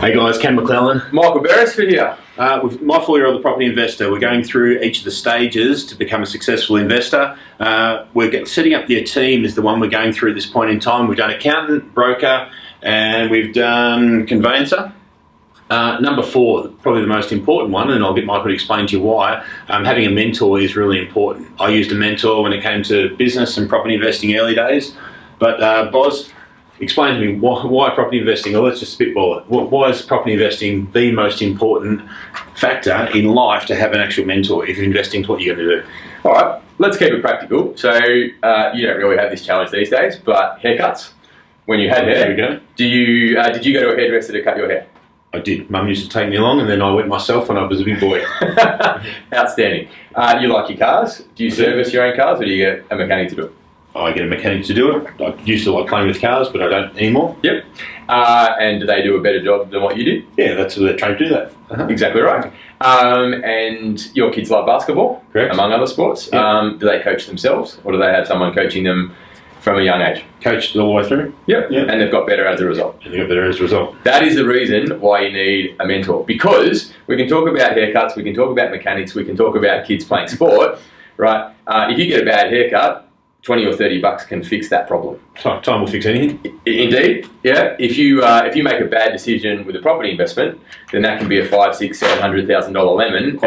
Hey guys, Ken McClellan. Michael Beresford here. With my full year of the property investor, we're going through each of the stages to become a successful investor. Setting up their team is the one we're going through at this point in time. We've done accountant, broker, and we've done conveyancer. Number 4, probably the most important one, and I'll get Michael to explain to you why. Having a mentor is really important. I used a mentor when it came to business and property investing early days, but Boz, explain to me why property investing, or let's just spitball it. Why is property investing the most important factor in life to have an actual mentor if you're investing to what you're going to do? All right, let's keep it practical. So you don't really have this challenge these days, but haircuts. When you had hair, There we go. did you go to a hairdresser to cut your hair? I did. Mum used to take me along, and then I went myself when I was a big boy. Outstanding. You like your cars? Do you service your own cars, or do you get a mechanic to do it? I get a mechanic to do it. I used to like playing with cars, but I don't anymore. Yep. And do they do a better job than what you did? Yeah, that's they're trained to do that. Exactly right. And your kids love basketball, Correct. among other sports. Yep. Do they coach themselves, or do they have someone coaching them from a young age? Coached all the way through. Yep. Yep. And they've got better as a result. And they got better as a result. That is the reason why you need a mentor, because we can talk about haircuts, we can talk about mechanics, we can talk about kids playing sport, right? If you get a bad haircut, 20 or 30 bucks can fix that problem. Time will fix anything. Indeed, yeah. If you make a bad decision with a property investment, then that can be a $500,000, $600,000, $700,000 lemon,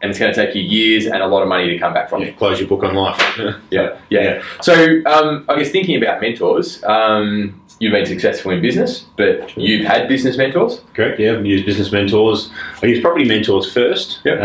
and it's going to take you years and a lot of money to come back from. Yeah, close your book on life. Yeah. So I guess thinking about mentors, you've been successful in business, but you've had business mentors? Correct, yeah. I've used business mentors. I used property mentors first. Yep.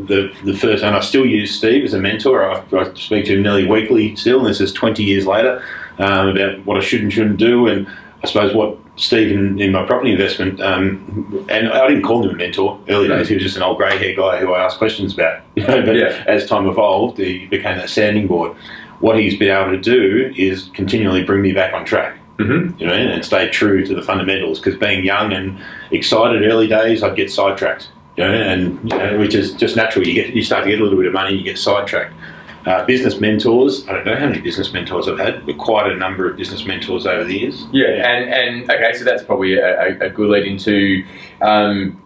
The first, and I still use Steve as a mentor. I speak to him nearly weekly still, and this is 20 years later, about what I should and shouldn't do, and I suppose what Steve in my property investment, and I didn't call him a mentor early days. He was just an old grey hair guy who I asked questions about. But as time evolved, he became that sounding board. What he's been able to do is continually bring me back on track. Mm-hmm. And stay true to the fundamentals. Because being young and excited early days, I'd get sidetracked. Which is just natural. You start to get a little bit of money, and you get sidetracked. Business mentors. I don't know how many business mentors I've had, but quite a number of business mentors over the years. Yeah. And okay, so that's probably a good lead into.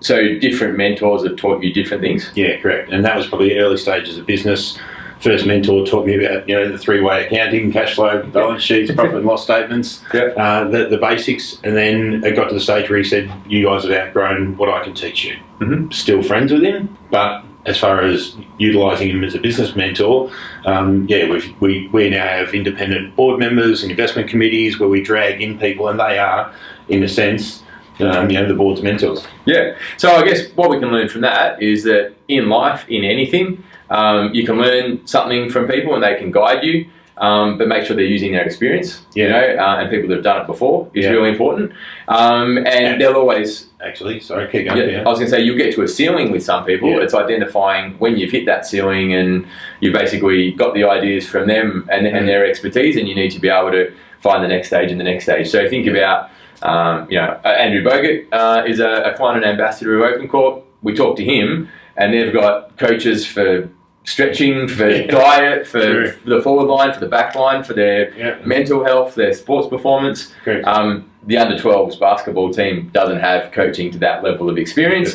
So different mentors have taught you different things. Yeah, correct. And that was probably early stages of business. First mentor taught me about the 3-way accounting, cash flow, balance sheets, profit and loss statements, the basics, and then it got to the stage where he said, "You guys have outgrown what I can teach you." Mm-hmm. Still friends with him, but as far as utilising him as a business mentor, we now have independent board members and investment committees where we drag in people, and they are, in a sense, the board's mentors. Yeah. So I guess what we can learn from that is that in life, in anything, you can learn something from people and they can guide you, but make sure they're using their experience, and people that have done it before is really important. And they'll always... Actually, sorry, keep going. I was going to say, you'll get to a ceiling with some people. Yeah. It's identifying when you've hit that ceiling and you've basically got the ideas from them and their expertise, and you need to be able to find the next stage and the next stage. So think about, Andrew Bogut is a client and ambassador of Open Corp. We talked to him, and they've got coaches for stretching, for diet, for the forward line, for the back line, for their mental health, their sports performance. The under-12s basketball team doesn't have coaching to that level of experience.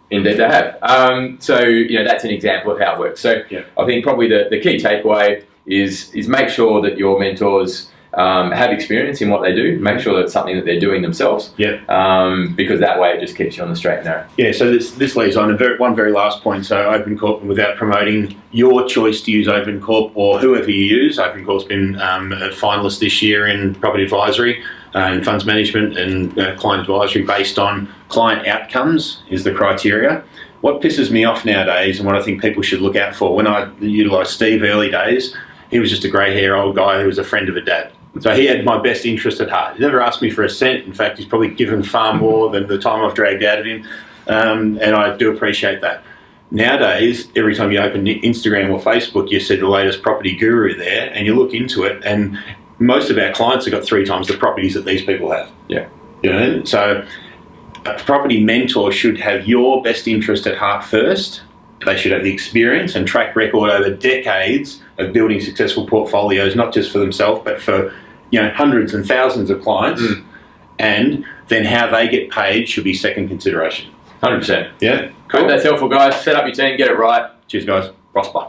Indeed they have. That's an example of how it works. So I think probably the key takeaway is make sure that your mentors have experience in what they do. Make sure that it's something that they're doing themselves. Because that way it just keeps you on the straight and narrow. Yeah. So this leads on one very last point. So Open Corp, without promoting your choice to use Open Corp or whoever you use, Open Corp's been a finalist this year in property advisory and funds management and client advisory based on client outcomes is the criteria. What pisses me off nowadays, and what I think people should look out for, when I utilised Steve early days, he was just a grey hair old guy who was a friend of a dad. So he had my best interest at heart. He never asked me for a cent. In fact, he's probably given far more than the time I've dragged out of him. And I do appreciate that. Nowadays, every time you open Instagram or Facebook, you see the latest property guru there, and you look into it, and most of our clients have got 3 times the properties that these people have. So a property mentor should have your best interest at heart first. They should have the experience and track record over decades of building successful portfolios, not just for themselves, but for hundreds and thousands of clients. and then how they get paid should be second consideration. 100%. Yeah, Cool. That's helpful, guys. Set up your team, get it right. Cheers, guys. Prosper.